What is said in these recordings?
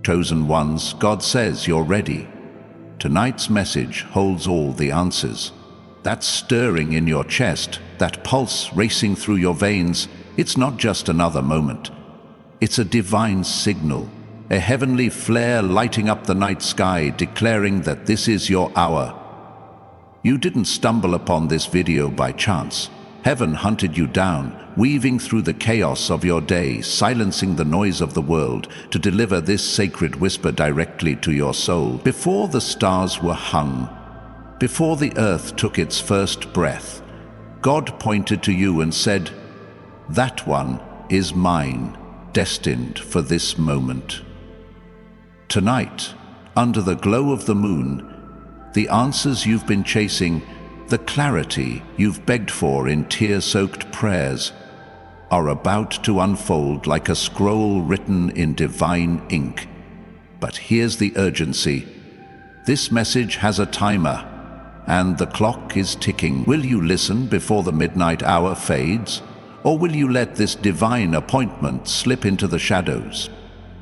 Chosen ones, God says you're ready. Tonight's message holds all the answers. That stirring in your chest, that pulse racing through your veins, it's not just another moment. It's a divine signal, a heavenly flare lighting up the night sky, declaring that this is your hour. You didn't stumble upon this video by chance. Heaven hunted you down, weaving through the chaos of your day, silencing the noise of the world, to deliver this sacred whisper directly to your soul. Before the stars were hung, before the earth took its first breath, God pointed to you and said, "That one is mine, destined for this moment." Tonight, under the glow of the moon, the answers you've been chasing, the clarity you've begged for in tear-soaked prayers, are about to unfold like a scroll written in divine ink. But here's the urgency. This message has a timer, and the clock is ticking. Will you listen before the midnight hour fades, or will you let this divine appointment slip into the shadows?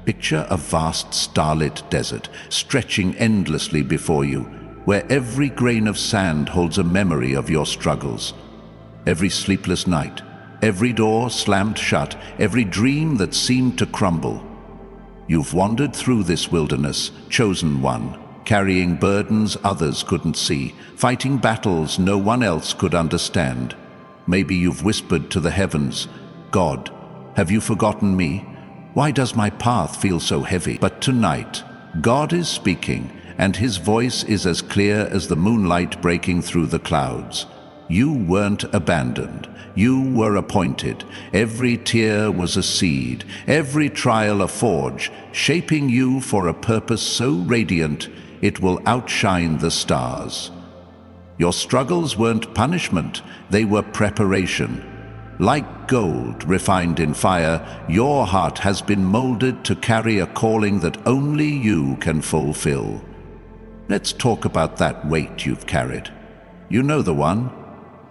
Picture a vast starlit desert stretching endlessly before you, where every grain of sand holds a memory of your struggles. Every sleepless night, every door slammed shut, every dream that seemed to crumble. You've wandered through this wilderness, chosen one, carrying burdens others couldn't see, fighting battles no one else could understand. Maybe you've whispered to the heavens, "God, have you forgotten me? Why does my path feel so heavy?" But tonight, God is speaking, and his voice is as clear as the moonlight breaking through the clouds. You weren't abandoned. You were appointed. Every tear was a seed, every trial a forge, shaping you for a purpose so radiant it will outshine the stars. Your struggles weren't punishment, they were preparation. Like gold refined in fire, your heart has been molded to carry a calling that only you can fulfill. Let's talk about that weight you've carried. You know the one?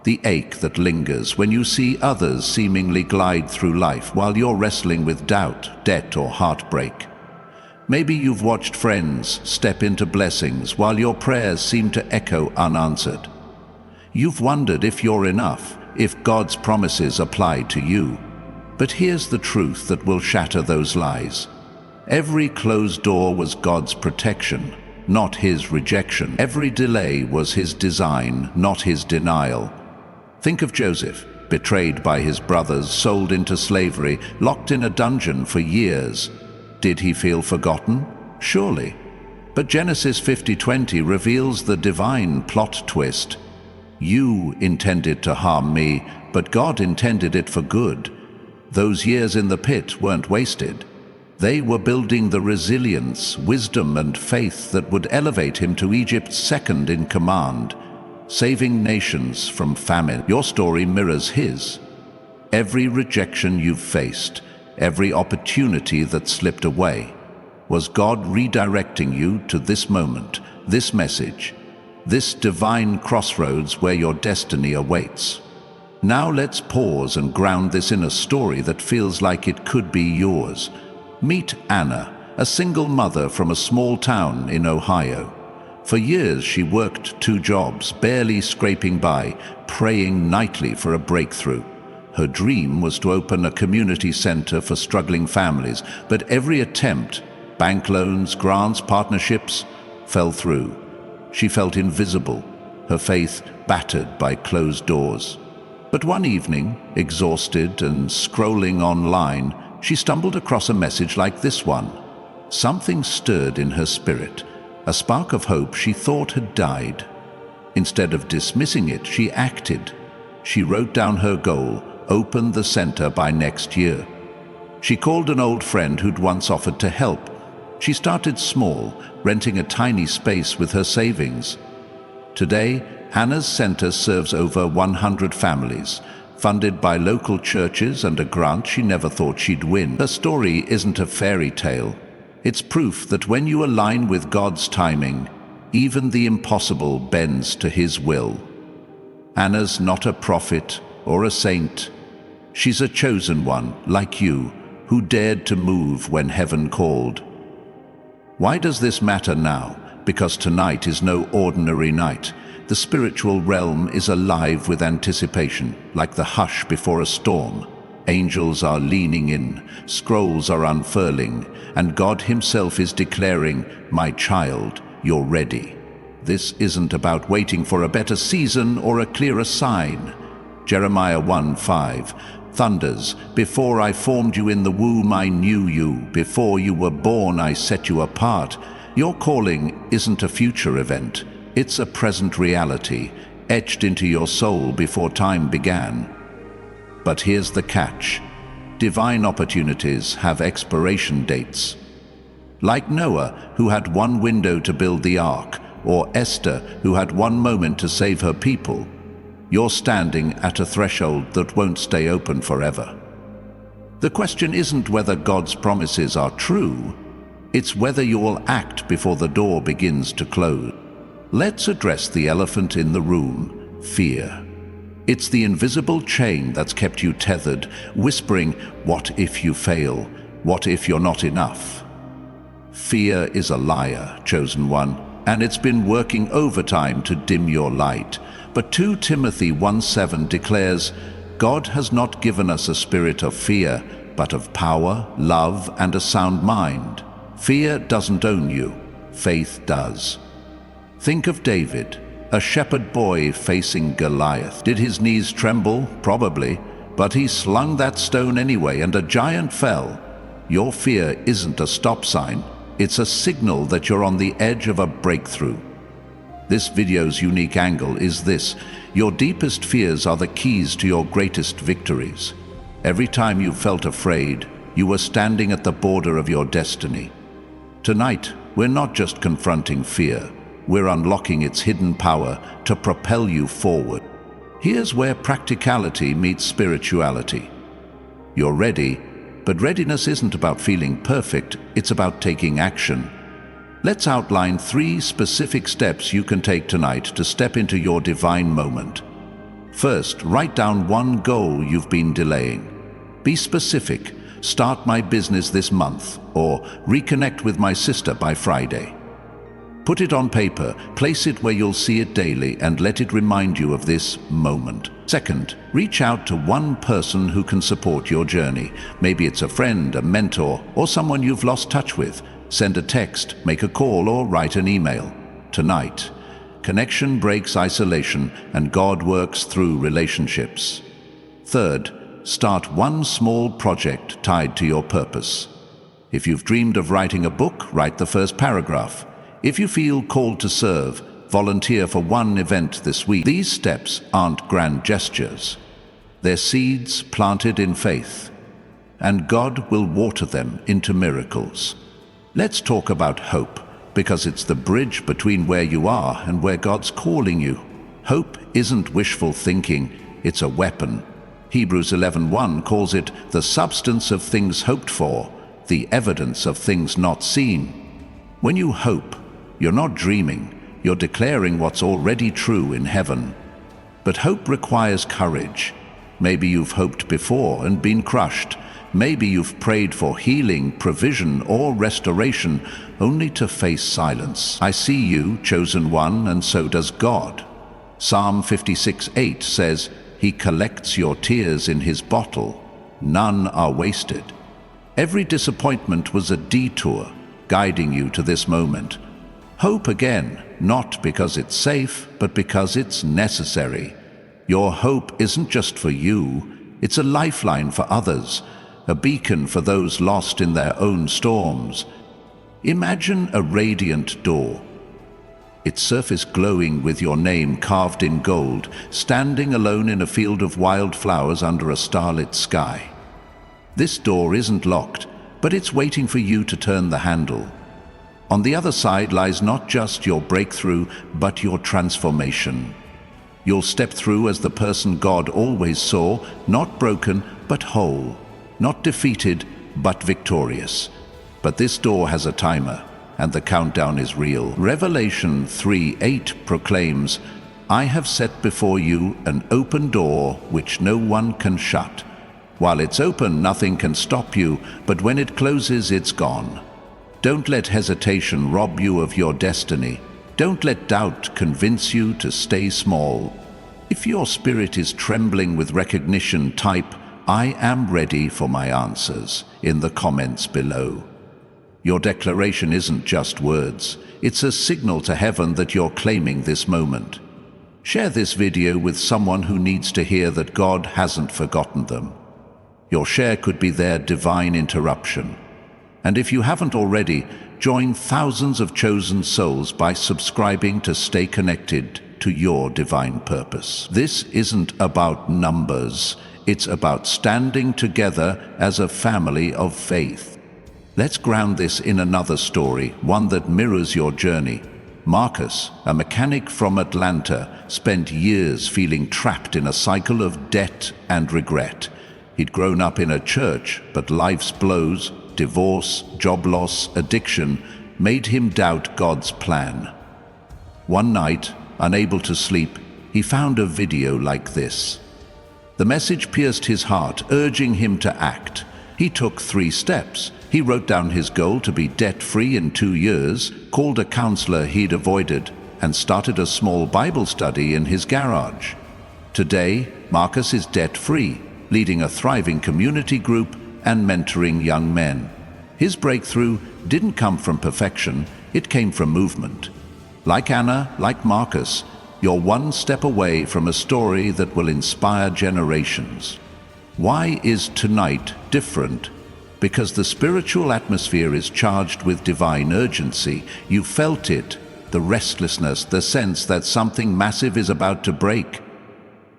The ache that lingers when you see others seemingly glide through life while you're wrestling with doubt, debt, or heartbreak. Maybe you've watched friends step into blessings while your prayers seem to echo unanswered. You've wondered if you're enough, if God's promises apply to you. But here's the truth that will shatter those lies. Every closed door was God's protection, not his rejection. Every delay was his design, not his denial. Think of Joseph, betrayed by his brothers, sold into slavery, locked in a dungeon for years. Did he feel forgotten? Surely. But Genesis 50:20 reveals the divine plot twist. You intended to harm me, but God intended it for good. Those years in the pit weren't wasted. They were building the resilience, wisdom, and faith that would elevate him to Egypt's second in command, saving nations from famine. Your story mirrors his. Every rejection you've faced, every opportunity that slipped away, was God redirecting you to this moment, this message, this divine crossroads where your destiny awaits. Now let's pause and ground this in a story that feels like it could be yours. Meet Anna, a single mother from a small town in Ohio. For years she worked 2 jobs, barely scraping by, praying nightly for a breakthrough. Her dream was to open a community center for struggling families, but every attempt, bank loans, grants, partnerships, fell through. She felt invisible, her faith battered by closed doors. But one evening, exhausted and scrolling online, she stumbled across a message like this one. Something stirred in her spirit, a spark of hope she thought had died. Instead of dismissing it, she acted. She wrote down her goal, open the center by next year. She called an old friend who'd once offered to help. She started small, renting a tiny space with her savings. Today, Hannah's center serves over 100 families, funded by local churches and a grant she never thought she'd win. Her story isn't a fairy tale. It's proof that when you align with God's timing, even the impossible bends to his will. Anna's not a prophet or a saint. She's a chosen one, like you, who dared to move when heaven called. Why does this matter now? Because tonight is no ordinary night. The spiritual realm is alive with anticipation, like the hush before a storm. Angels are leaning in, scrolls are unfurling, and God himself is declaring, "My child, you're ready." This isn't about waiting for a better season or a clearer sign. Jeremiah 1:5 thunders, "Before I formed you in the womb I knew you. Before you were born I set you apart." Your calling isn't a future event. It's a present reality, etched into your soul before time began. But here's the catch. Divine opportunities have expiration dates. Like Noah, who had one window to build the ark, or Esther, who had one moment to save her people, you're standing at a threshold that won't stay open forever. The question isn't whether God's promises are true, it's whether you will act before the door begins to close. Let's address the elephant in the room: fear. It's the invisible chain that's kept you tethered, whispering, "What if you fail? What if you're not enough?" Fear is a liar, chosen one, and it's been working overtime to dim your light. But 2 Timothy 1:7 declares, "God has not given us a spirit of fear, but of power, love, and a sound mind." Fear doesn't own you, faith does. Think of David, a shepherd boy facing Goliath. Did his knees tremble? Probably. But he slung that stone anyway, and a giant fell. Your fear isn't a stop sign. It's a signal that you're on the edge of a breakthrough. This video's unique angle is this: your deepest fears are the keys to your greatest victories. Every time you felt afraid, you were standing at the border of your destiny. Tonight, we're not just confronting fear. We're unlocking its hidden power to propel you forward. Here's where practicality meets spirituality. You're ready, but readiness isn't about feeling perfect, it's about taking action. Let's outline 3 specific steps you can take tonight to step into your divine moment. First, write down one goal you've been delaying. Be specific: start my business this month, or reconnect with my sister by Friday. Put it on paper, place it where you'll see it daily, and let it remind you of this moment. Second, reach out to one person who can support your journey. Maybe it's a friend, a mentor, or someone you've lost touch with. Send a text, make a call, or write an email. Tonight, connection breaks isolation, and God works through relationships. Third, start one small project tied to your purpose. If you've dreamed of writing a book, write the first paragraph. If you feel called to serve, volunteer for one event this week. These steps aren't grand gestures. They're seeds planted in faith, and God will water them into miracles. Let's talk about hope, because it's the bridge between where you are and where God's calling you. Hope isn't wishful thinking, it's a weapon. Hebrews 11:1 calls it the substance of things hoped for, the evidence of things not seen. When you hope, you're not dreaming, you're declaring what's already true in heaven. But hope requires courage. Maybe you've hoped before and been crushed. Maybe you've prayed for healing, provision, or restoration, only to face silence. I see you, chosen one, and so does God. Psalm 56:8 says, "He collects your tears in his bottle. None are wasted." Every disappointment was a detour, guiding you to this moment. Hope again, not because it's safe, but because it's necessary. Your hope isn't just for you, it's a lifeline for others, a beacon for those lost in their own storms. Imagine a radiant door, its surface glowing with your name carved in gold, standing alone in a field of wildflowers under a starlit sky. This door isn't locked, but it's waiting for you to turn the handle. On the other side lies not just your breakthrough, but your transformation. You'll step through as the person God always saw, not broken, but whole, not defeated, but victorious. But this door has a timer, and the countdown is real. Revelation 3:8 proclaims, "I have set before you an open door which no one can shut. While it's open, nothing can stop you, but when it closes, it's gone." Don't let hesitation rob you of your destiny. Don't let doubt convince you to stay small. If your spirit is trembling with recognition, type, "I am ready for my answers," in the comments below. Your declaration isn't just words. It's a signal to heaven that you're claiming this moment. Share this video with someone who needs to hear that God hasn't forgotten them. Your share could be their divine interruption. And if you haven't already, join thousands of chosen souls by subscribing to stay connected to your divine purpose. This isn't about numbers. It's about standing together as a family of faith. Let's ground this in another story, one that mirrors your journey. Marcus, a mechanic from Atlanta, spent years feeling trapped in a cycle of debt and regret. He'd grown up in a church, but life's blows, divorce, job loss, addiction, made him doubt God's plan. One night, unable to sleep, he found a video like this. The message pierced his heart, urging him to act. He took 3 steps. He wrote down his goal to be debt-free in 2 years, called a counselor he'd avoided, and started a small Bible study in his garage. Today, Marcus is debt-free, leading a thriving community group and mentoring young men. His breakthrough didn't come from perfection, it came from movement. Like Anna, like Marcus, you're one step away from a story that will inspire generations. Why is tonight different? Because the spiritual atmosphere is charged with divine urgency. You felt it, the restlessness, the sense that something massive is about to break.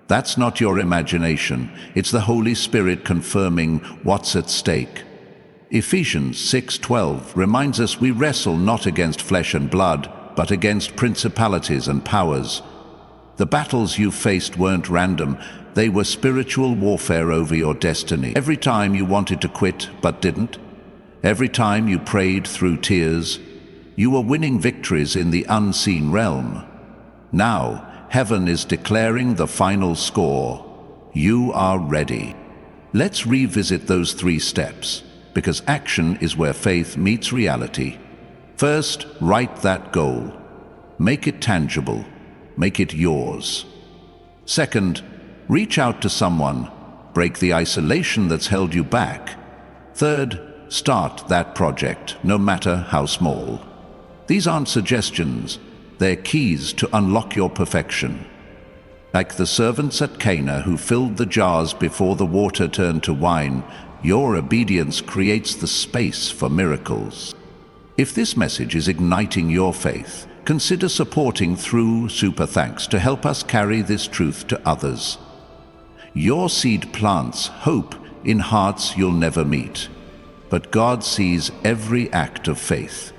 That's not your imagination. It's the Holy Spirit confirming what's at stake. Ephesians 6:12 reminds us we wrestle not against flesh and blood, but against principalities and powers. The battles you faced weren't random. They were spiritual warfare over your destiny. Every time you wanted to quit but didn't, every time you prayed through tears, you were winning victories in the unseen realm. Now, heaven is declaring the final score. You are ready. Let's revisit those 3 steps, because action is where faith meets reality. First, write that goal. Make it tangible. Make it yours. Second, reach out to someone. Break the isolation that's held you back. Third, start that project, no matter how small. These aren't suggestions. They're keys to unlock your perfection. Like the servants at Cana who filled the jars before the water turned to wine, your obedience creates the space for miracles. If this message is igniting your faith, consider supporting through Super Thanks to help us carry this truth to others. Your seed plants hope in hearts you'll never meet, but God sees every act of faith.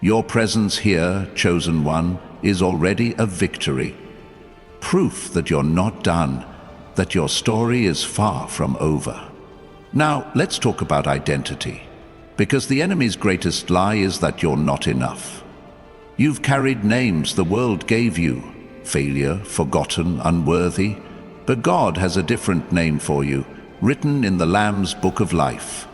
Your presence here, chosen one, is already a victory. Proof that you're not done, that your story is far from over. Now, let's talk about identity, because the enemy's greatest lie is that you're not enough. You've carried names the world gave you, failure, forgotten, unworthy, but God has a different name for you, written in the Lamb's Book of Life.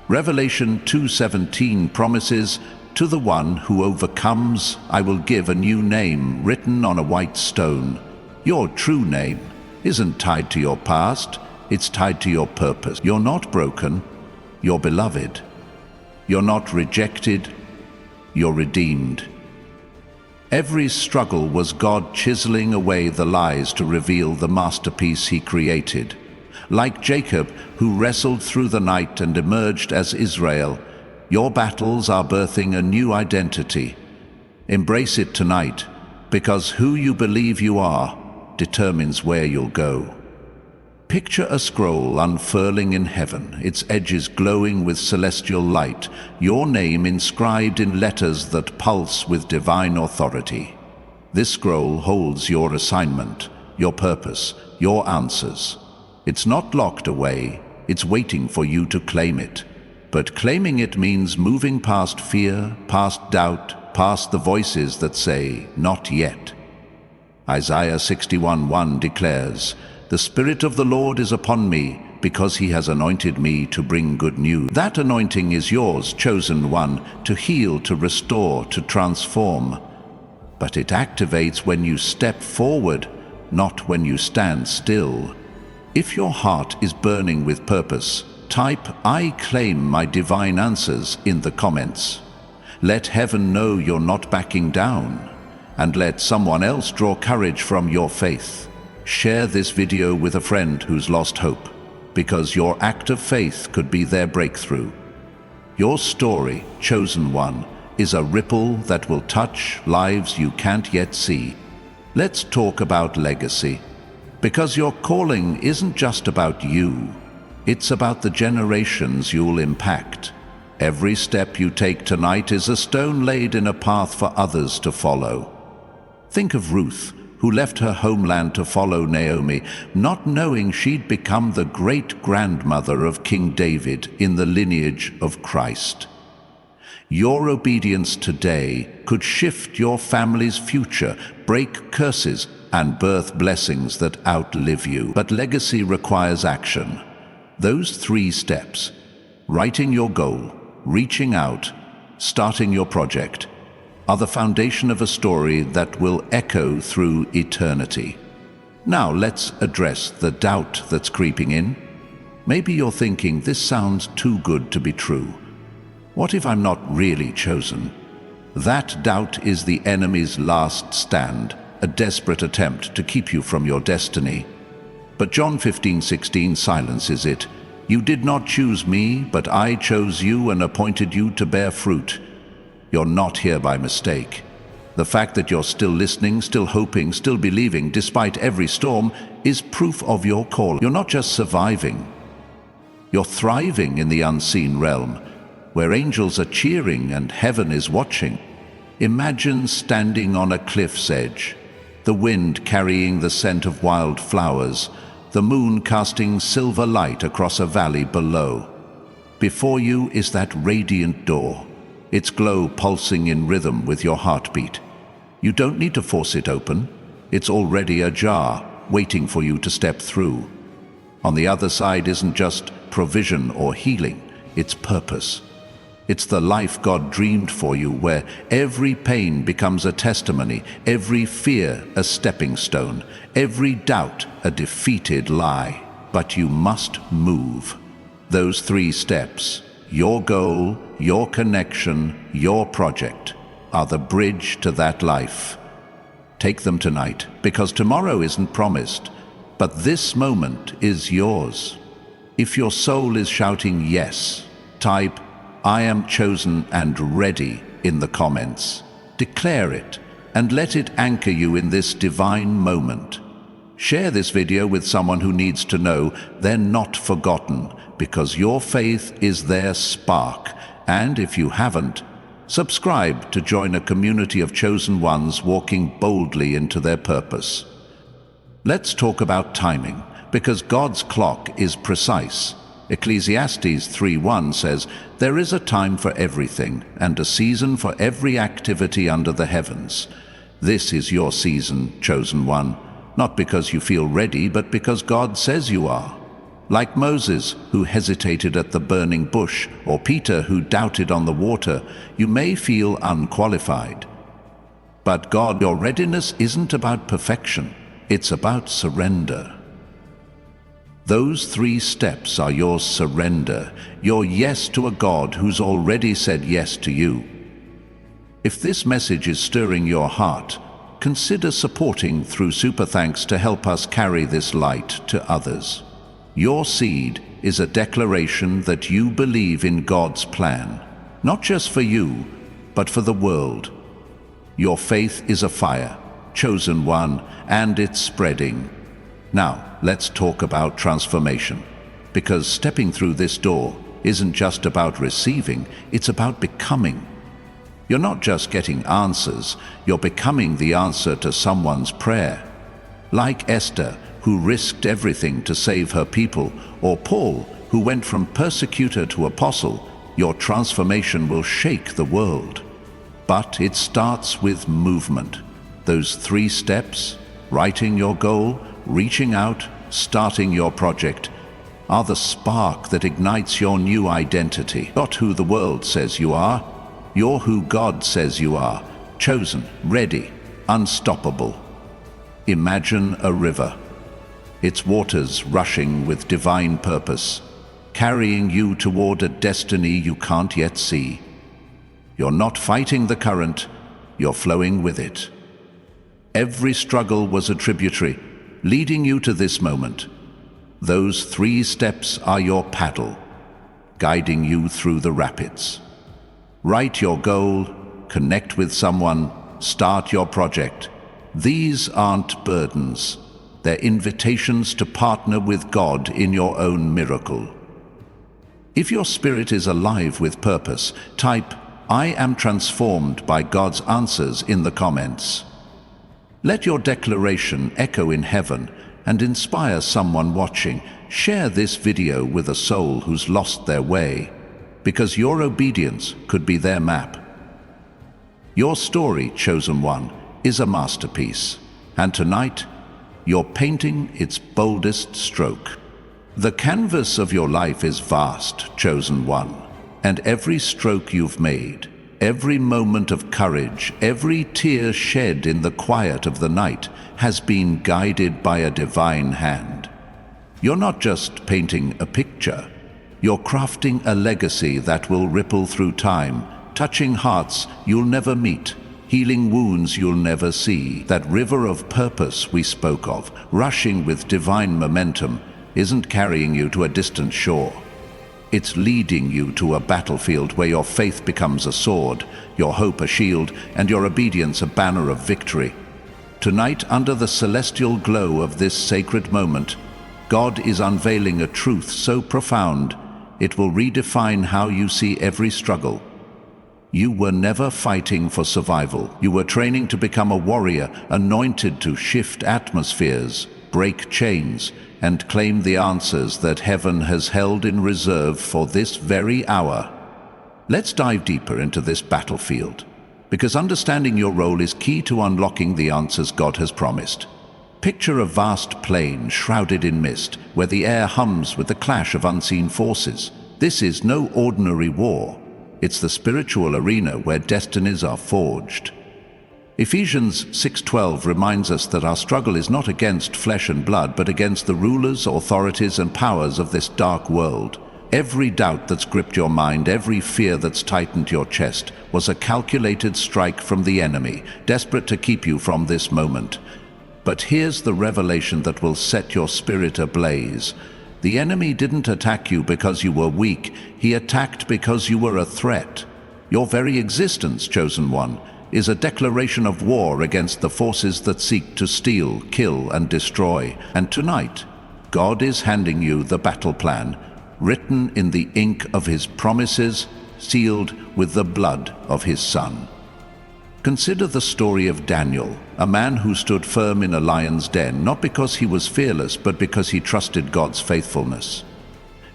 Revelation 2:17 promises, "To the one who overcomes, I will give a new name written on a white stone." Your true name isn't tied to your past, it's tied to your purpose. You're not broken, you're beloved. You're not rejected, you're redeemed. Every struggle was God chiseling away the lies to reveal the masterpiece He created. Like Jacob, who wrestled through the night and emerged as Israel, your battles are birthing a new identity. Embrace it tonight, because who you believe you are determines where you'll go. Picture a scroll unfurling in heaven, its edges glowing with celestial light, your name inscribed in letters that pulse with divine authority. This scroll holds your assignment, your purpose, your answers. It's not locked away, it's waiting for you to claim it. But claiming it means moving past fear, past doubt, past the voices that say, "Not yet." Isaiah 61:1 declares, "The Spirit of the Lord is upon me, because he has anointed me to bring good news. That anointing is yours, chosen one, to heal, to restore, to transform. But it activates when you step forward, not when you stand still. If your heart is burning with purpose, type "I claim my divine answers" in the comments. Let heaven know you're not backing down, and let someone else draw courage from your faith. Share this video with a friend who's lost hope, because your act of faith could be their breakthrough. Your story, chosen one, is a ripple that will touch lives you can't yet see. Let's talk about legacy. Because your calling isn't just about you, it's about the generations you'll impact. Every step you take tonight is a stone laid in a path for others to follow. Think of Ruth, who left her homeland to follow Naomi, not knowing she'd become the great-grandmother of King David in the lineage of Christ. Your obedience today could shift your family's future, break curses, and birth blessings that outlive you. But legacy requires action. Those 3 steps: writing your goal, reaching out, starting your project, are the foundation of a story that will echo through eternity. Now let's address the doubt that's creeping in. Maybe you're thinking, this sounds too good to be true. What if I'm not really chosen? That doubt is the enemy's last stand, a desperate attempt to keep you from your destiny. But John 15:16 silences it. You did not choose me, but I chose you and appointed you to bear fruit. You're not here by mistake. The fact that you're still listening, still hoping, still believing, despite every storm, is proof of your call. You're not just surviving. You're thriving in the unseen realm, where angels are cheering and heaven is watching. Imagine standing on a cliff's edge, the wind carrying the scent of wild flowers, the moon casting silver light across a valley below. Before you is that radiant door, its glow pulsing in rhythm with your heartbeat. You don't need to force it open. It's already ajar, waiting for you to step through. On the other side isn't just provision or healing, it's purpose. It's the life God dreamed for you, where every pain becomes a testimony, every fear a stepping stone, every doubt a defeated lie. But you must move. Those 3 steps, your goal, your connection, your project, are the bridge to that life. Take them tonight, because tomorrow isn't promised, but this moment is yours. If your soul is shouting yes, type "I am chosen and ready" in the comments. Declare it, and let it anchor you in this divine moment. Share this video with someone who needs to know they're not forgotten, because your faith is their spark. And if you haven't, subscribe to join a community of chosen ones walking boldly into their purpose. Let's talk about timing, because God's clock is precise. Ecclesiastes 3:1 says, "There is a time for everything, and a season for every activity under the heavens." This is your season, chosen one, not because you feel ready, but because God says you are. Like Moses, who hesitated at the burning bush, or Peter, who doubted on the water, you may feel unqualified. But God, your readiness isn't about perfection, it's about surrender. Those 3 steps are your surrender, your yes to a God who's already said yes to you. If this message is stirring your heart, consider supporting through Super Thanks to help us carry this light to others. Your seed is a declaration that you believe in God's plan, not just for you, but for the world. Your faith is a fire, chosen one, and it's spreading. Now, let's talk about transformation, because stepping through this door isn't just about receiving, it's about becoming. You're not just getting answers, you're becoming the answer to someone's prayer. Like Esther, who risked everything to save her people, or Paul, who went from persecutor to apostle, your transformation will shake the world. But it starts with movement. Those 3 steps, writing your goal, reaching out, starting your project, are the spark that ignites your new identity. Not who the world says you are, you're who God says you are, chosen, ready, unstoppable. Imagine a river, its waters rushing with divine purpose, carrying you toward a destiny you can't yet see. You're not fighting the current, you're flowing with it. Every struggle was a tributary, leading you to this moment. Those 3 steps are your paddle, guiding you through the rapids. Write your goal, connect with someone, start your project. These aren't burdens, they're invitations to partner with God in your own miracle. If your spirit is alive with purpose, type, "I am transformed by God's answers" in the comments. Let your declaration echo in heaven and inspire someone watching. Share this video with a soul who's lost their way, because your obedience could be their map. Your story, chosen one, is a masterpiece, and tonight, you're painting its boldest stroke. The canvas of your life is vast, chosen one, and every stroke you've made, every moment of courage, every tear shed in the quiet of the night has been guided by a divine hand. You're not just painting a picture, you're crafting a legacy that will ripple through time, touching hearts you'll never meet, healing wounds you'll never see. That river of purpose we spoke of, rushing with divine momentum, isn't carrying you to a distant shore. It's leading you to a battlefield where your faith becomes a sword, your hope a shield, and your obedience a banner of victory. Tonight, under the celestial glow of this sacred moment, God is unveiling a truth so profound, it will redefine how you see every struggle. You were never fighting for survival. You were training to become a warrior, anointed to shift atmospheres, break chains, and claim the answers that heaven has held in reserve for this very hour. Let's dive deeper into this battlefield, because understanding your role is key to unlocking the answers God has promised. Picture a vast plain shrouded in mist, where the air hums with the clash of unseen forces. This is no ordinary war. It's the spiritual arena where destinies are forged. Ephesians 6:12 reminds us that our struggle is not against flesh and blood, but against the rulers, authorities, and powers of this dark world. Every doubt that's gripped your mind, every fear that's tightened your chest, was a calculated strike from the enemy, desperate to keep you from this moment. But here's the revelation that will set your spirit ablaze. The enemy didn't attack you because you were weak. He attacked because you were a threat. Your very existence, chosen one, is a declaration of war against the forces that seek to steal, kill, and destroy. And tonight, God is handing you the battle plan, written in the ink of His promises, sealed with the blood of His Son. Consider the story of Daniel, a man who stood firm in a lion's den, not because he was fearless, but because he trusted God's faithfulness.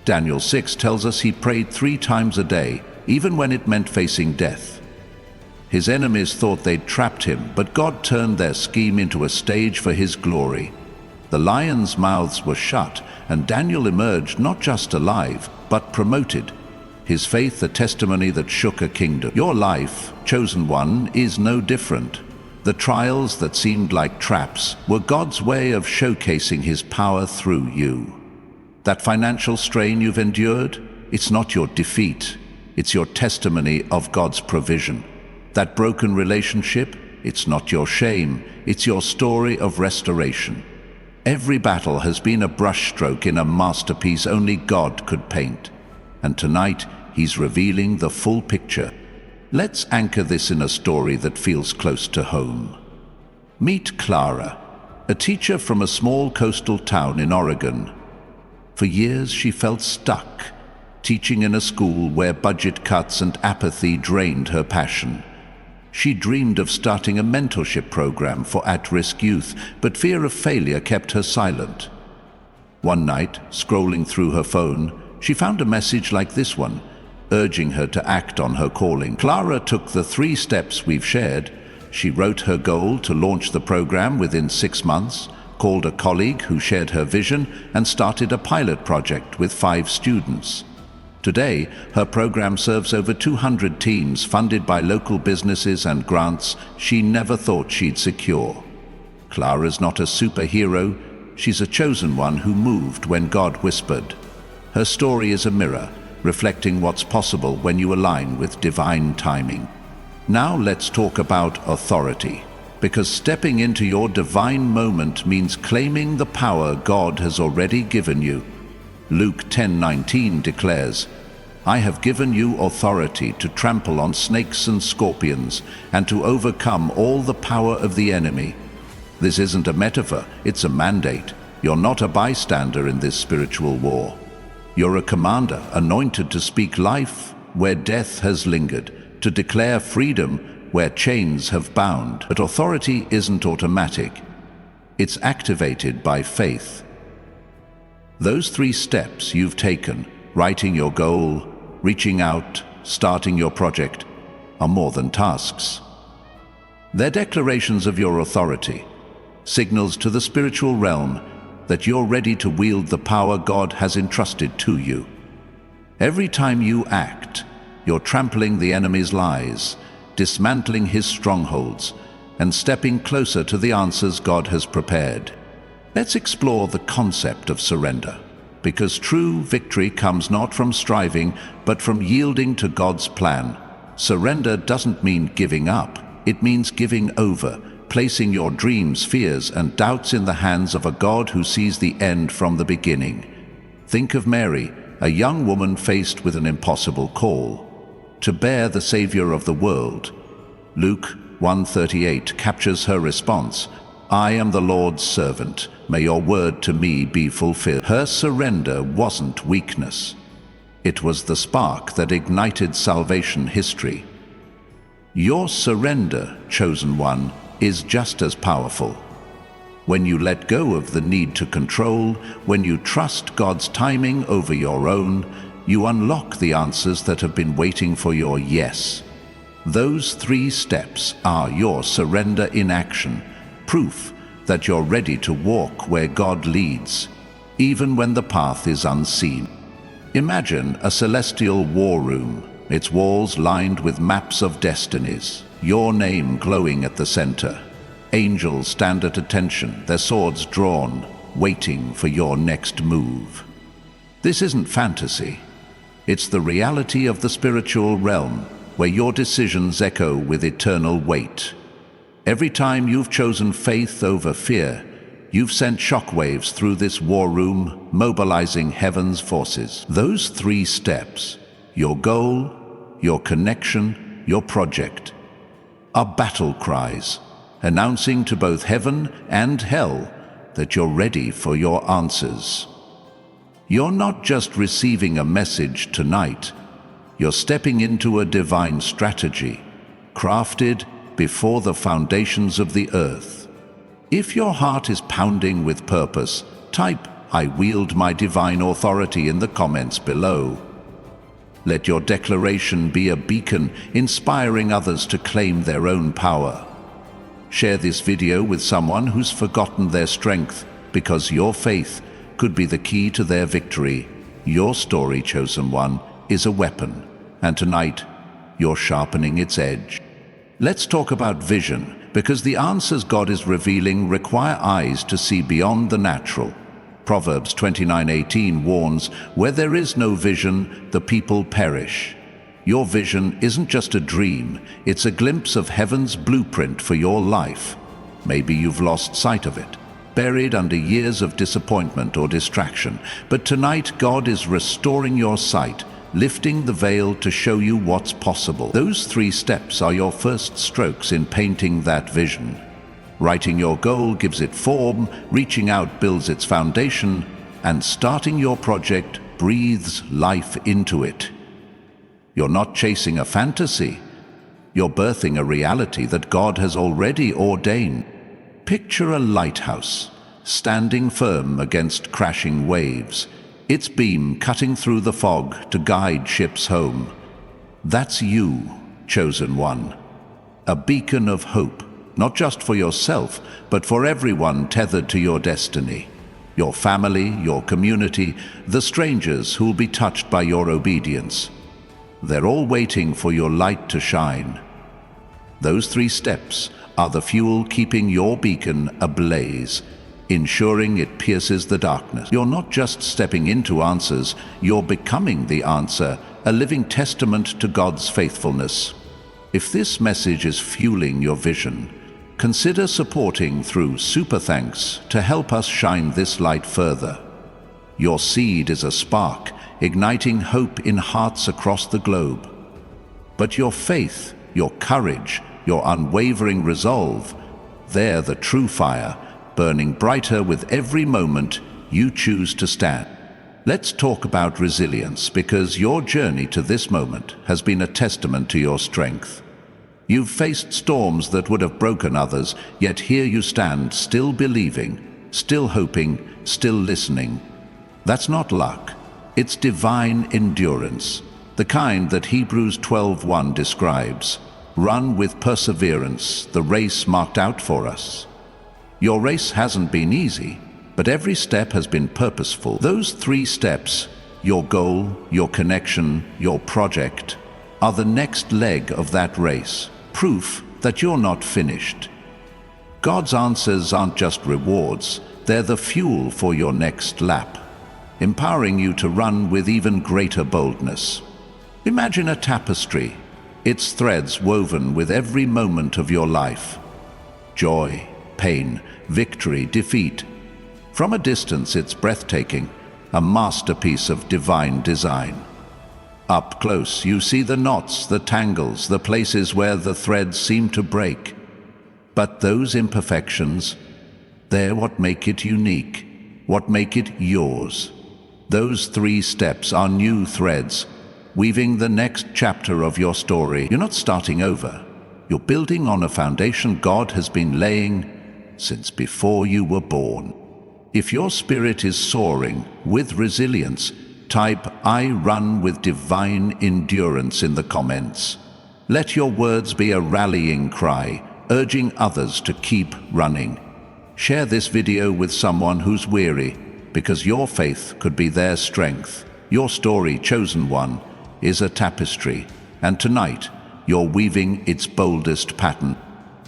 Daniel 6 tells us he prayed 3 times a day, even when it meant facing death. His enemies thought they'd trapped him, but God turned their scheme into a stage for His glory. The lions' mouths were shut, and Daniel emerged not just alive, but promoted. His faith a testimony that shook a kingdom. Your life, chosen one, is no different. The trials that seemed like traps were God's way of showcasing His power through you. That financial strain you've endured, it's not your defeat, it's your testimony of God's provision. That broken relationship, it's not your shame, it's your story of restoration. Every battle has been a brushstroke in a masterpiece only God could paint. And tonight, He's revealing the full picture. Let's anchor this in a story that feels close to home. Meet Clara, a teacher from a small coastal town in Oregon. For years, she felt stuck, teaching in a school where budget cuts and apathy drained her passion. She dreamed of starting a mentorship program for at-risk youth, but fear of failure kept her silent. One night, scrolling through her phone, she found a message like this one, urging her to act on her calling. Clara took the 3 steps we've shared. She wrote her goal to launch the program within 6 months, called a colleague who shared her vision, and started a pilot project with 5 students. Today, her program serves over 200 teams funded by local businesses and grants she never thought she'd secure. Clara's not a superhero, she's a chosen one who moved when God whispered. Her story is a mirror, reflecting what's possible when you align with divine timing. Now let's talk about authority, because stepping into your divine moment means claiming the power God has already given you. Luke 10:19 declares, "I have given you authority to trample on snakes and scorpions and to overcome all the power of the enemy." This isn't a metaphor, it's a mandate. You're not a bystander in this spiritual war. You're a commander, anointed to speak life where death has lingered, to declare freedom where chains have bound. But authority isn't automatic. It's activated by faith. Those 3 steps you've taken, writing your goal, reaching out, starting your project, are more than tasks. They're declarations of your authority, signals to the spiritual realm that you're ready to wield the power God has entrusted to you. Every time you act, you're trampling the enemy's lies, dismantling his strongholds, and stepping closer to the answers God has prepared. Let's explore the concept of surrender, because true victory comes not from striving, but from yielding to God's plan. Surrender doesn't mean giving up, it means giving over, placing your dreams, fears, and doubts in the hands of a God who sees the end from the beginning. Think of Mary, a young woman faced with an impossible call to bear the Savior of the world. Luke 1:38 captures her response, "I am the Lord's servant. May your word to me be fulfilled." Her surrender wasn't weakness. It was the spark that ignited salvation history. Your surrender, chosen one, is just as powerful. When you let go of the need to control, when you trust God's timing over your own, you unlock the answers that have been waiting for your yes. Those 3 steps are your surrender in action, proof that you're ready to walk where God leads, even when the path is unseen. Imagine a celestial war room, its walls lined with maps of destinies, your name glowing at the center. Angels stand at attention, their swords drawn, waiting for your next move. This isn't fantasy. It's the reality of the spiritual realm, where your decisions echo with eternal weight. Every time you've chosen faith over fear, you've sent shockwaves through this war room, mobilizing heaven's forces. Those 3 steps, your goal, your connection, your project, are battle cries, announcing to both heaven and hell that you're ready for your answers. You're not just receiving a message tonight, you're stepping into a divine strategy, crafted before the foundations of the earth. If your heart is pounding with purpose, type "I wield my divine authority" in the comments below. Let your declaration be a beacon, inspiring others to claim their own power. Share this video with someone who's forgotten their strength, because your faith could be the key to their victory. Your story, chosen one, is a weapon, and tonight you're sharpening its edge. Let's talk about vision, because the answers God is revealing require eyes to see beyond the natural. Proverbs 29:18 warns, "Where there is no vision, the people perish." Your vision isn't just a dream, it's a glimpse of heaven's blueprint for your life. Maybe you've lost sight of it, buried under years of disappointment or distraction. But tonight, God is restoring your sight, lifting the veil to show you what's possible. Those 3 steps are your first strokes in painting that vision. Writing your goal gives it form, reaching out builds its foundation, and starting your project breathes life into it. You're not chasing a fantasy. You're birthing a reality that God has already ordained. Picture a lighthouse, standing firm against crashing waves, its beam cutting through the fog to guide ships home. That's you, chosen one. A beacon of hope, not just for yourself, but for everyone tethered to your destiny. Your family, your community, the strangers who'll be touched by your obedience. They're all waiting for your light to shine. Those 3 steps are the fuel keeping your beacon ablaze, ensuring it pierces the darkness. You're not just stepping into answers, you're becoming the answer, a living testament to God's faithfulness. If this message is fueling your vision, consider supporting through Super Thanks to help us shine this light further. Your seed is a spark, igniting hope in hearts across the globe. But your faith, your courage, your unwavering resolve, they're the true fire, burning brighter with every moment you choose to stand. Let's talk about resilience, because your journey to this moment has been a testament to your strength. You've faced storms that would have broken others, yet here you stand, still believing, still hoping, still listening. That's not luck. It's divine endurance, the kind that Hebrews 12:1 describes. Run with perseverance the race marked out for us. Your race hasn't been easy, but every step has been purposeful. Those 3 steps, your goal, your connection, your project, are the next leg of that race, proof that you're not finished. God's answers aren't just rewards, they're the fuel for your next lap, empowering you to run with even greater boldness. Imagine a tapestry, its threads woven with every moment of your life. Joy, pain, victory, defeat. From a distance, it's breathtaking, a masterpiece of divine design. Up close, you see the knots, the tangles, the places where the threads seem to break. But those imperfections, they're what make it unique, what make it yours. Those 3 steps are new threads, weaving the next chapter of your story. You're not starting over. You're building on a foundation God has been laying since before you were born. If your spirit is soaring with resilience, type "I run with divine endurance" in the comments. Let your words be a rallying cry, urging others to keep running. Share this video with someone who's weary, because your faith could be their strength. Your story, chosen one, is a tapestry, and tonight you're weaving its boldest pattern.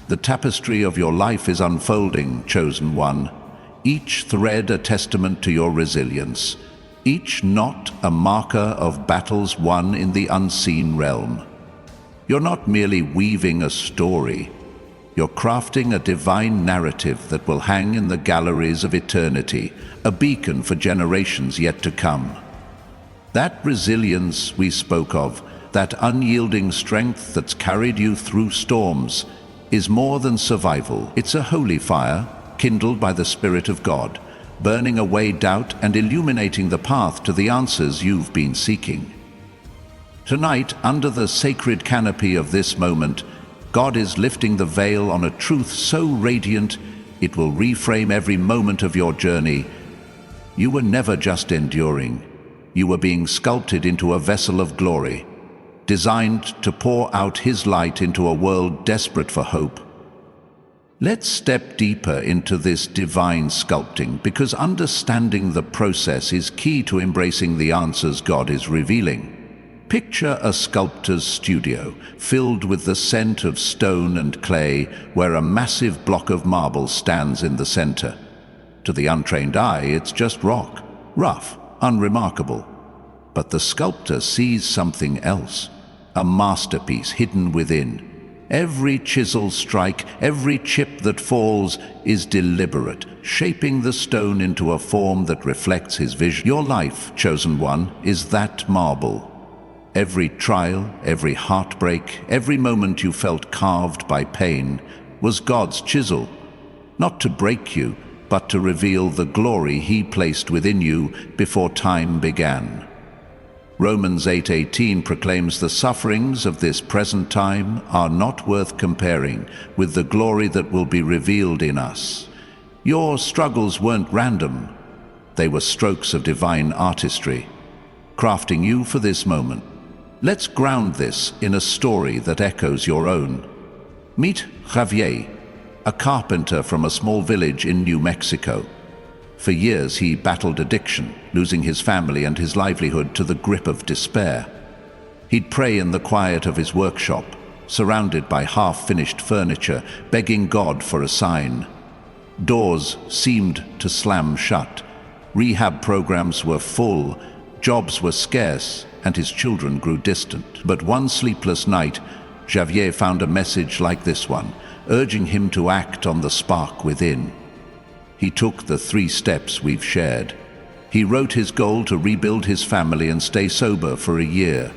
The tapestry of your life is unfolding, chosen one. Each thread a testament to your resilience. Each knot a marker of battles won in the unseen realm. You're not merely weaving a story. You're crafting a divine narrative that will hang in the galleries of eternity, a beacon for generations yet to come. That resilience we spoke of, that unyielding strength that's carried you through storms, is more than survival. It's a holy fire, kindled by the Spirit of God, burning away doubt and illuminating the path to the answers you've been seeking. Tonight, under the sacred canopy of this moment, God is lifting the veil on a truth so radiant it will reframe every moment of your journey. You were never just enduring. You were being sculpted into a vessel of glory, designed to pour out His light into a world desperate for hope. Let's step deeper into this divine sculpting, because understanding the process is key to embracing the answers God is revealing. Picture a sculptor's studio, filled with the scent of stone and clay, where a massive block of marble stands in the center. To the untrained eye, it's just rock, rough, unremarkable. But the sculptor sees something else, a masterpiece hidden within. Every chisel strike, every chip that falls is deliberate, shaping the stone into a form that reflects His vision. Your life, chosen one, is that marble. Every trial, every heartbreak, every moment you felt carved by pain was God's chisel, not to break you, but to reveal the glory He placed within you before time began. Romans 8:18 proclaims the sufferings of this present time are not worth comparing with the glory that will be revealed in us. Your struggles weren't random. They were strokes of divine artistry, crafting you for this moment. Let's ground this in a story that echoes your own. Meet Javier, a carpenter from a small village in New Mexico. For years he battled addiction, losing his family and his livelihood to the grip of despair. He'd pray in the quiet of his workshop, surrounded by half-finished furniture, begging God for a sign. Doors seemed to slam shut. Rehab programs were full, jobs were scarce, and his children grew distant. But one sleepless night, Javier found a message like this one, urging him to act on the spark within. He took the 3 steps we've shared. He wrote his goal to rebuild his family and stay sober for a year,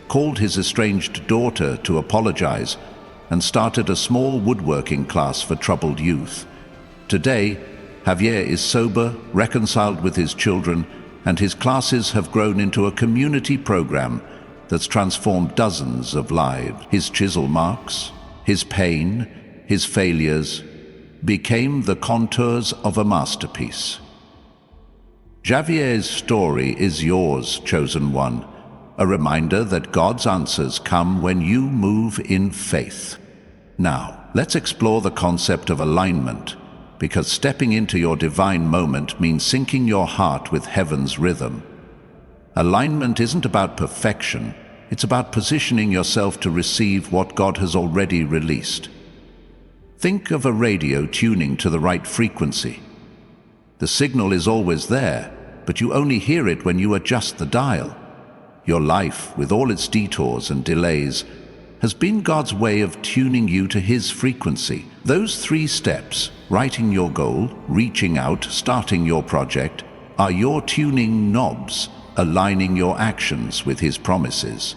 called his estranged daughter to apologize, and started a small woodworking class for troubled youth. Today, Javier is sober, reconciled with his children, and his classes have grown into a community program that's transformed dozens of lives. His chisel marks, his pain, his failures, became the contours of a masterpiece. Javier's story is yours, chosen one, a reminder that God's answers come when you move in faith. Now, let's explore the concept of alignment, because stepping into your divine moment means syncing your heart with heaven's rhythm. Alignment isn't about perfection, it's about positioning yourself to receive what God has already released. Think of a radio tuning to the right frequency. The signal is always there, but you only hear it when you adjust the dial. Your life, with all its detours and delays, has been God's way of tuning you to His frequency. Those 3 steps, writing your goal, reaching out, starting your project, are your tuning knobs, aligning your actions with His promises.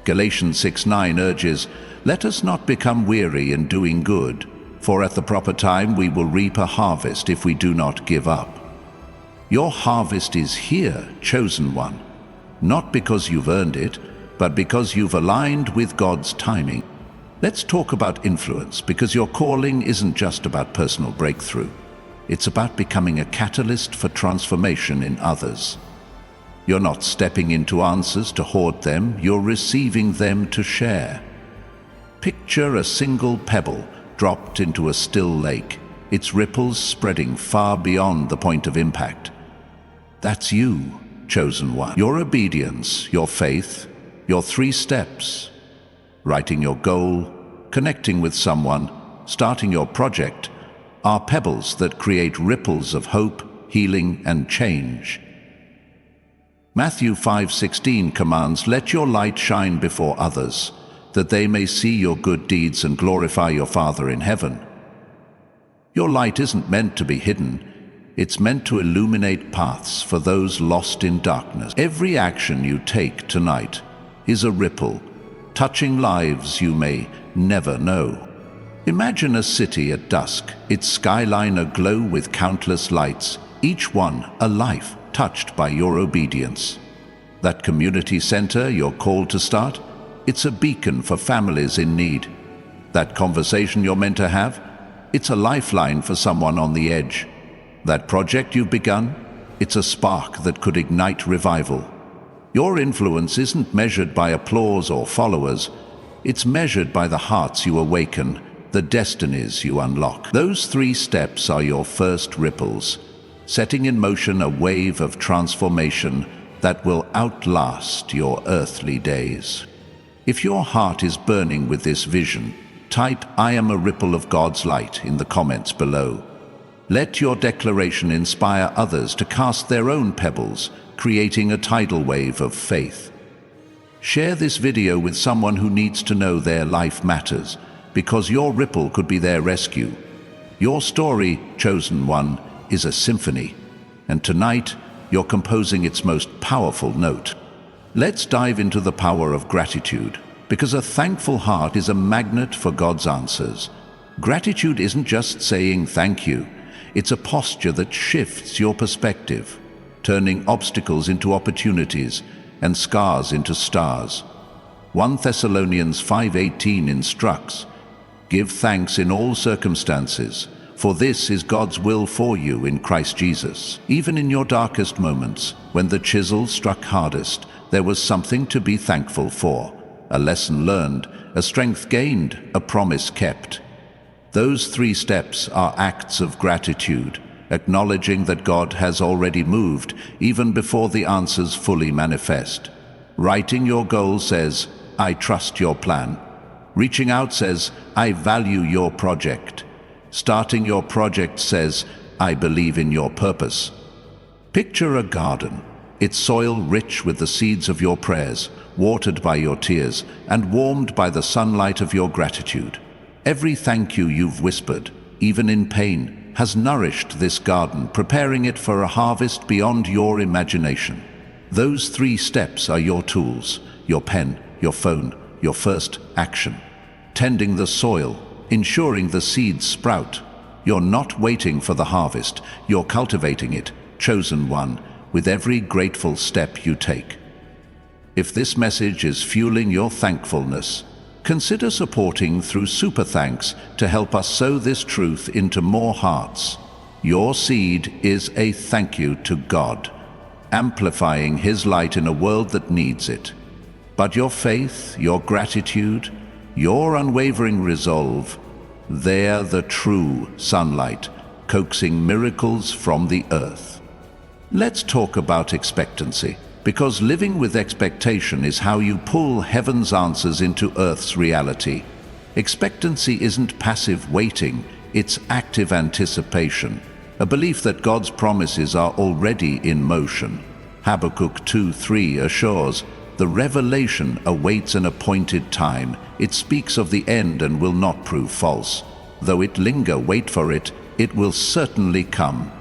Galatians 6:9 urges, "Let us not become weary in doing good, for at the proper time we will reap a harvest if we do not give up." Your harvest is here, chosen one, not because you've earned it, but because you've aligned with God's timing. Let's talk about influence, because your calling isn't just about personal breakthrough. It's about becoming a catalyst for transformation in others. You're not stepping into answers to hoard them, you're receiving them to share. Picture a single pebble dropped into a still lake, its ripples spreading far beyond the point of impact. That's you, chosen one. Your obedience, your faith, your 3 steps, writing your goal, connecting with someone, starting your project, are pebbles that create ripples of hope, healing, and change. Matthew 5:16 commands, "Let your light shine before others, that they may see your good deeds and glorify your Father in heaven." Your light isn't meant to be hidden. It's meant to illuminate paths for those lost in darkness. Every action you take tonight is a ripple, touching lives you may never know. Imagine a city at dusk, its skyline aglow with countless lights, each one a life touched by your obedience. That community center you're called to start, it's a beacon for families in need. That conversation you're meant to have, it's a lifeline for someone on the edge. That project you've begun, it's a spark that could ignite revival. Your influence isn't measured by applause or followers, it's measured by the hearts you awaken, the destinies you unlock. Those 3 steps are your first ripples, setting in motion a wave of transformation that will outlast your earthly days. If your heart is burning with this vision, type "I am a ripple of God's light" in the comments below. Let your declaration inspire others to cast their own pebbles, creating a tidal wave of faith. Share this video with someone who needs to know their life matters, because your ripple could be their rescue. Your story, chosen one, is a symphony, and tonight you're composing its most powerful note. Let's dive into the power of gratitude, because a thankful heart is a magnet for God's answers. Gratitude isn't just saying thank you, it's a posture that shifts your perspective, turning obstacles into opportunities and scars into stars. 1 Thessalonians 5:18 instructs, "Give thanks in all circumstances, for this is God's will for you in Christ Jesus." Even in your darkest moments, when the chisel struck hardest, there was something to be thankful for. A lesson learned, a strength gained, a promise kept. Those 3 steps are acts of gratitude, acknowledging that God has already moved even before the answers fully manifest. Writing your goal says, I trust your plan. Reaching out says, I value your project. Starting your project says, I believe in your purpose. Picture a garden, its soil rich with the seeds of your prayers, watered by your tears, and warmed by the sunlight of your gratitude. Every thank you you've whispered, even in pain, has nourished this garden, preparing it for a harvest beyond your imagination. Those 3 steps are your tools, your pen, your phone, your first action. Tending the soil, ensuring the seeds sprout. You're not waiting for the harvest, you're cultivating it, chosen one, with every grateful step you take. If this message is fueling your thankfulness, consider supporting through Super Thanks to help us sow this truth into more hearts. Your seed is a thank you to God, amplifying His light in a world that needs it. But your faith, your gratitude, your unwavering resolve, they're the true sunlight, coaxing miracles from the earth. Let's talk about expectancy, because living with expectation is how you pull heaven's answers into earth's reality. Expectancy isn't passive waiting, it's active anticipation, a belief that God's promises are already in motion. Habakkuk 2:3 assures, the revelation awaits an appointed time. It speaks of the end and will not prove false. Though it linger, wait for it, it will certainly come.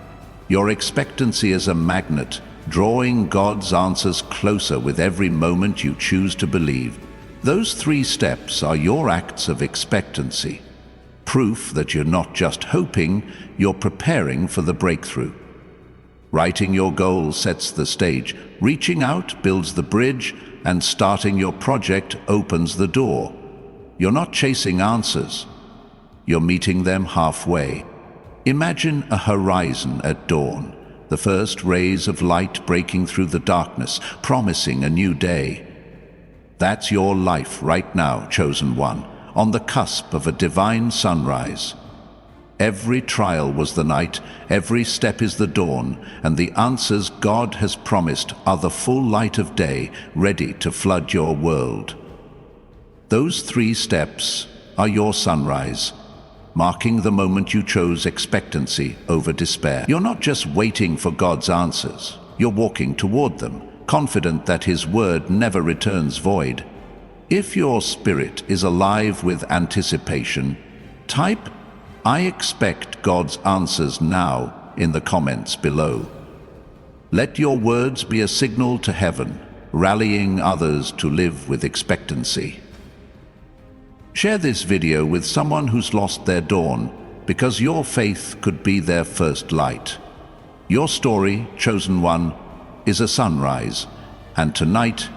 Your expectancy is a magnet, drawing God's answers closer with every moment you choose to believe. Those 3 steps are your acts of expectancy. Proof that you're not just hoping, you're preparing for the breakthrough. Writing your goal sets the stage, reaching out builds the bridge, and starting your project opens the door. You're not chasing answers, you're meeting them halfway. Imagine a horizon at dawn, the first rays of light breaking through the darkness, promising a new day. That's your life right now, chosen one, on the cusp of a divine sunrise. Every trial was the night, every step is the dawn, and the answers God has promised are the full light of day, ready to flood your world. Those 3 steps are your sunrise, marking the moment you chose expectancy over despair. You're not just waiting for God's answers, you're walking toward them, confident that His word never returns void. If your spirit is alive with anticipation, type I expect God's answers now in the comments below. Let your words be a signal to heaven, rallying others to live with expectancy. Share this video with someone who's lost their dawn, because your faith could be their first light. Your story, chosen one, is a sunrise, and tonight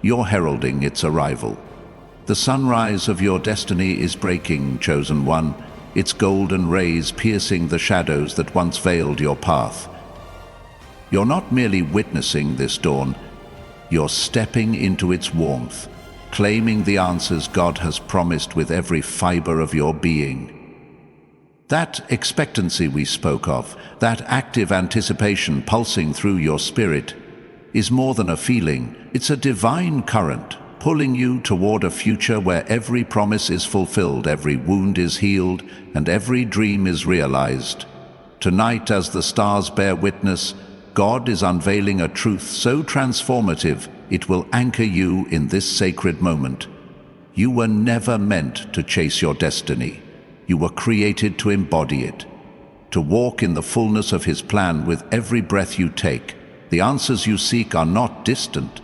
you're heralding its arrival. The sunrise of your destiny is breaking, chosen one, its golden rays piercing the shadows that once veiled your path. You're not merely witnessing this dawn, you're stepping into its warmth, claiming the answers God has promised with every fiber of your being. That expectancy we spoke of, that active anticipation pulsing through your spirit, is more than a feeling, it's a divine current, pulling you toward a future where every promise is fulfilled, every wound is healed, and every dream is realized. Tonight, as the stars bear witness, God is unveiling a truth so transformative, it will anchor you in this sacred moment. You were never meant to chase your destiny. You were created to embody it, to walk in the fullness of His plan with every breath you take. The answers you seek are not distant.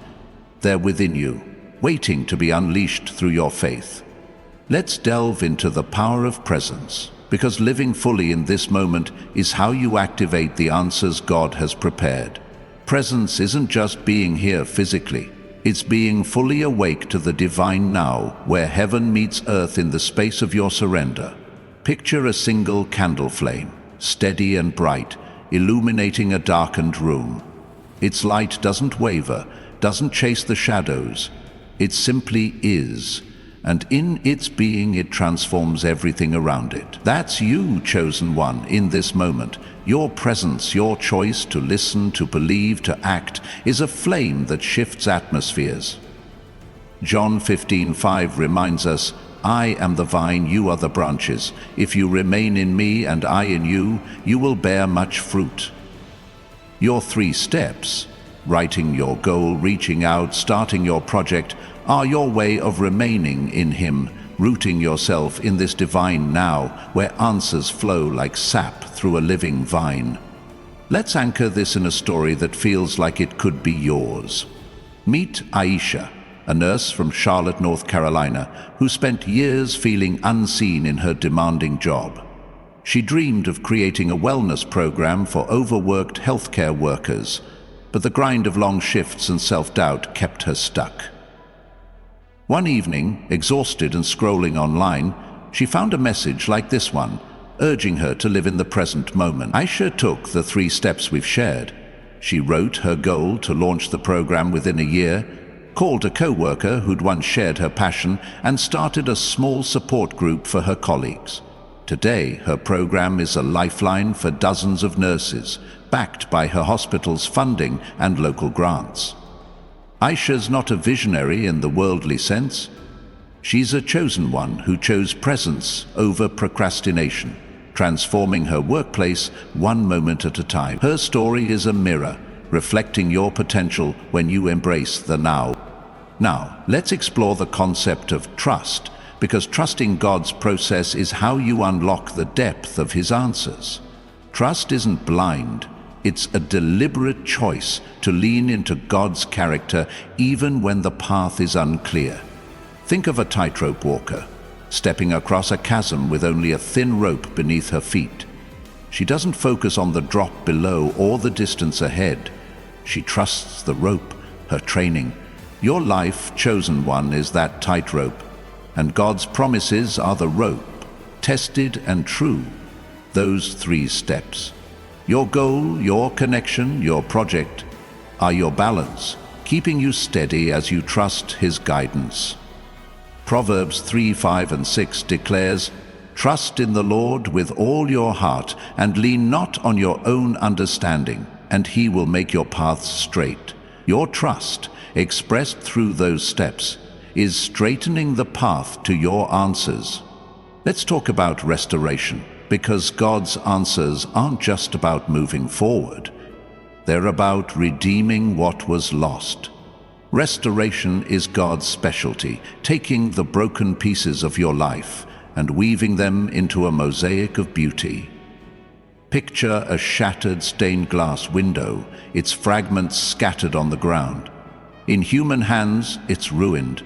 They're within you, waiting to be unleashed through your faith. Let's delve into the power of presence, because living fully in this moment is how you activate the answers God has prepared. Presence isn't just being here physically, it's being fully awake to the divine now, where heaven meets earth in the space of your surrender. Picture a single candle flame, steady and bright, illuminating a darkened room. Its light doesn't waver, doesn't chase the shadows. It simply is, and in its being it transforms everything around it. That's you, chosen one, in this moment. Your presence, your choice to listen, to believe, to act, is a flame that shifts atmospheres. John 15:5 reminds us, I am the vine, you are the branches. If you remain in me and I in you, you will bear much fruit. Your 3 steps, writing your goal, reaching out, starting your project, are your way of remaining in Him, rooting yourself in this divine now, where answers flow like sap through a living vine. Let's anchor this in a story that feels like it could be yours. Meet Aisha, a nurse from Charlotte, North Carolina, who spent years feeling unseen in her demanding job. She dreamed of creating a wellness program for overworked healthcare workers, but the grind of long shifts and self-doubt kept her stuck. One evening, exhausted and scrolling online, she found a message like this one, urging her to live in the present moment. Aisha took the 3 steps we've shared. She wrote her goal to launch the program within a year, called a co-worker who'd once shared her passion, and started a small support group for her colleagues. Today, her program is a lifeline for dozens of nurses, backed by her hospital's funding and local grants. Aisha's not a visionary in the worldly sense. She's a chosen one who chose presence over procrastination, transforming her workplace one moment at a time. Her story is a mirror, reflecting your potential when you embrace the now. Now, let's explore the concept of trust, because trusting God's process is how you unlock the depth of His answers. Trust isn't blind. It's a deliberate choice to lean into God's character even when the path is unclear. Think of a tightrope walker, stepping across a chasm with only a thin rope beneath her feet. She doesn't focus on the drop below or the distance ahead. She trusts the rope, her training. Your life, chosen one, is that tightrope, and God's promises are the rope, tested and true. Those 3 steps. Your goal, your connection, your project are your balance, keeping you steady as you trust His guidance. Proverbs 3:5 and 6 declares, Trust in the Lord with all your heart, and lean not on your own understanding, and He will make your paths straight. Your trust, expressed through those steps, is straightening the path to your answers. Let's talk about restoration, because God's answers aren't just about moving forward. They're about redeeming what was lost. Restoration is God's specialty, taking the broken pieces of your life and weaving them into a mosaic of beauty. Picture a shattered stained glass window, its fragments scattered on the ground. In human hands, it's ruined.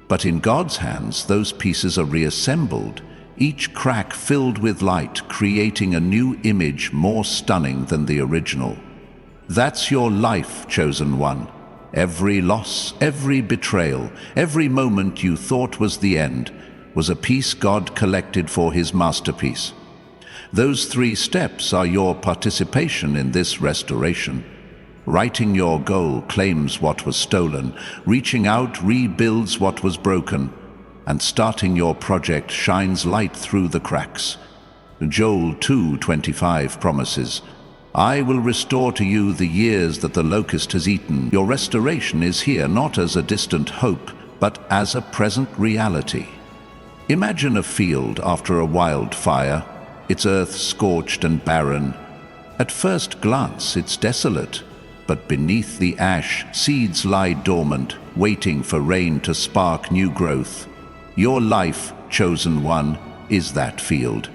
But in God's hands, those pieces are reassembled, each crack filled with light, creating a new image more stunning than the original. That's your life, chosen one. Every loss, every betrayal, every moment you thought was the end, was a piece God collected for His masterpiece. Those 3 steps are your participation in this restoration. Writing your goal claims what was stolen, reaching out rebuilds what was broken, and starting your project shines light through the cracks. Joel 2:25 promises, I will restore to you the years that the locust has eaten. Your restoration is here not as a distant hope, but as a present reality. Imagine a field after a wildfire, its earth scorched and barren. At first glance, it's desolate, but beneath the ash, seeds lie dormant, waiting for rain to spark new growth. Your life, chosen one, is that field.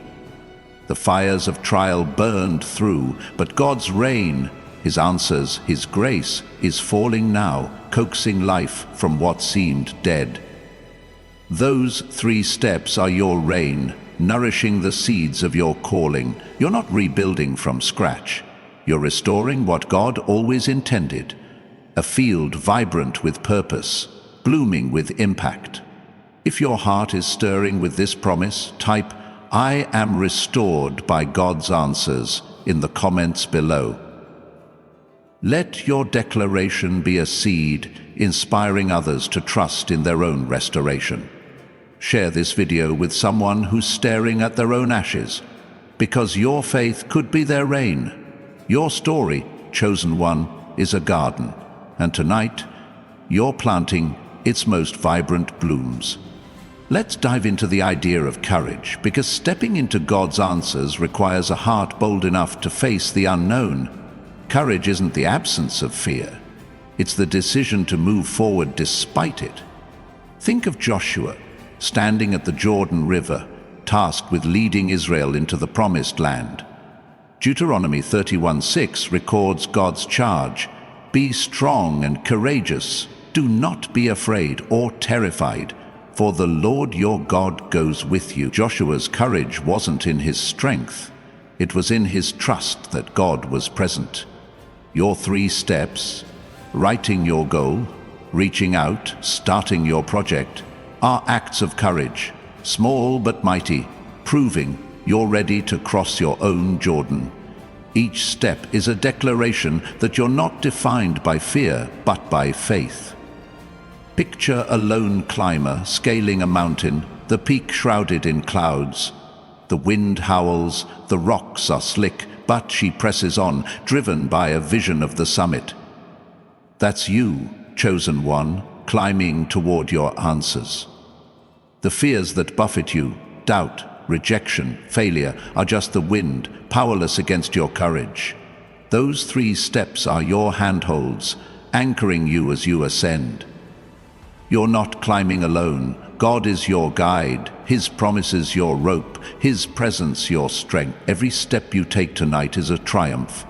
The fires of trial burned through, but God's rain, His answers, His grace, is falling now, coaxing life from what seemed dead. Those 3 steps are your rain, nourishing the seeds of your calling. You're not rebuilding from scratch. You're restoring what God always intended, a field vibrant with purpose, blooming with impact. If your heart is stirring with this promise, type, I am restored by God's answers in the comments below. Let your declaration be a seed, inspiring others to trust in their own restoration. Share this video with someone who's staring at their own ashes, because your faith could be their rain. Your story, chosen one, is a garden, and tonight, you're planting its most vibrant blooms. Let's dive into the idea of courage, because stepping into God's answers requires a heart bold enough to face the unknown. Courage isn't the absence of fear. It's the decision to move forward despite it. Think of Joshua, standing at the Jordan River, tasked with leading Israel into the Promised Land. Deuteronomy 31:6 records God's charge: "Be strong and courageous. Do not be afraid or terrified, for the Lord your God goes with you." Joshua's courage wasn't in his strength. It was in his trust that God was present. Your 3 steps, writing your goal, reaching out, starting your project, are acts of courage, small but mighty, proving you're ready to cross your own Jordan. Each step is a declaration that you're not defined by fear, but by faith. Picture a lone climber scaling a mountain, the peak shrouded in clouds. The wind howls, the rocks are slick, but she presses on, driven by a vision of the summit. That's you, chosen one, climbing toward your answers. The fears that buffet you, doubt, rejection, failure, are just the wind, powerless against your courage. Those 3 steps are your handholds, anchoring you as you ascend. You're not climbing alone. God is your guide, His promises your rope, His presence your strength. Every step you take tonight is a triumph,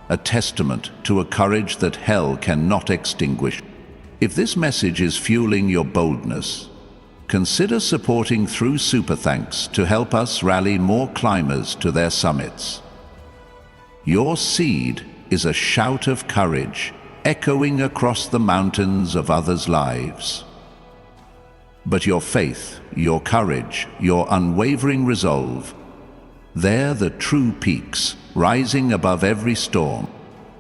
a testament to a courage that hell cannot extinguish. If this message is fueling your boldness, consider supporting through Super Thanks to help us rally more climbers to their summits. Your seed is a shout of courage, echoing across the mountains of others' lives. But your faith, your courage, your unwavering resolve, they're the true peaks, rising above every storm.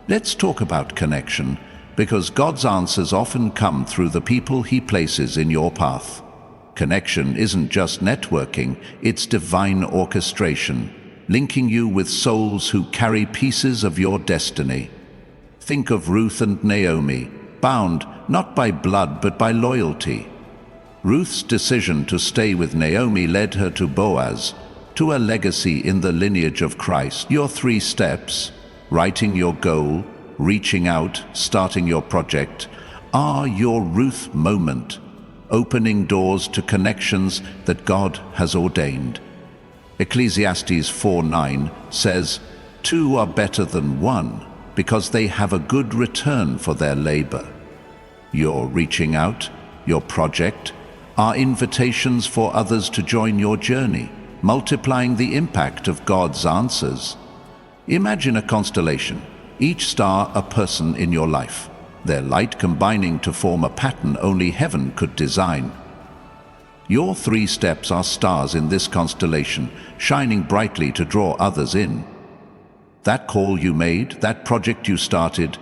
Let's talk about connection, because God's answers often come through the people He places in your path. Connection isn't just networking, it's divine orchestration, linking you with souls who carry pieces of your destiny. Think of Ruth and Naomi, bound not by blood but by loyalty. Ruth's decision to stay with Naomi led her to Boaz, to a legacy in the lineage of Christ. Your 3 steps, writing your goal, reaching out, starting your project, are your Ruth moment, opening doors to connections that God has ordained. Ecclesiastes 4:9 says, 2 are better than 1, because they have a good return for their labor. Your reaching out, your project, are invitations for others to join your journey, multiplying the impact of God's answers. Imagine a constellation, each star a person in your life, their light combining to form a pattern only heaven could design. Your 3 steps are stars in this constellation, shining brightly to draw others in. That call you made, that project you started,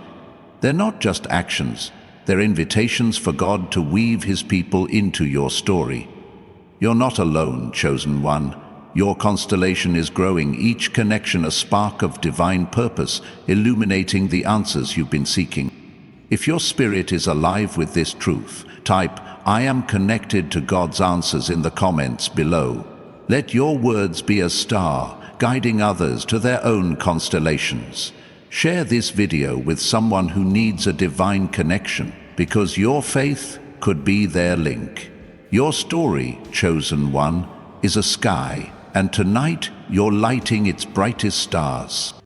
they're not just actions, they're invitations for God to weave His people into your story. You're not alone, chosen one. Your constellation is growing, each connection a spark of divine purpose, illuminating the answers you've been seeking. If your spirit is alive with this truth, type, "I am connected to God's answers" in the comments below. Let your words be a star, guiding others to their own constellations. Share this video with someone who needs a divine connection, because your faith could be their link. Your story, chosen one, is a sky, and tonight you're lighting its brightest stars.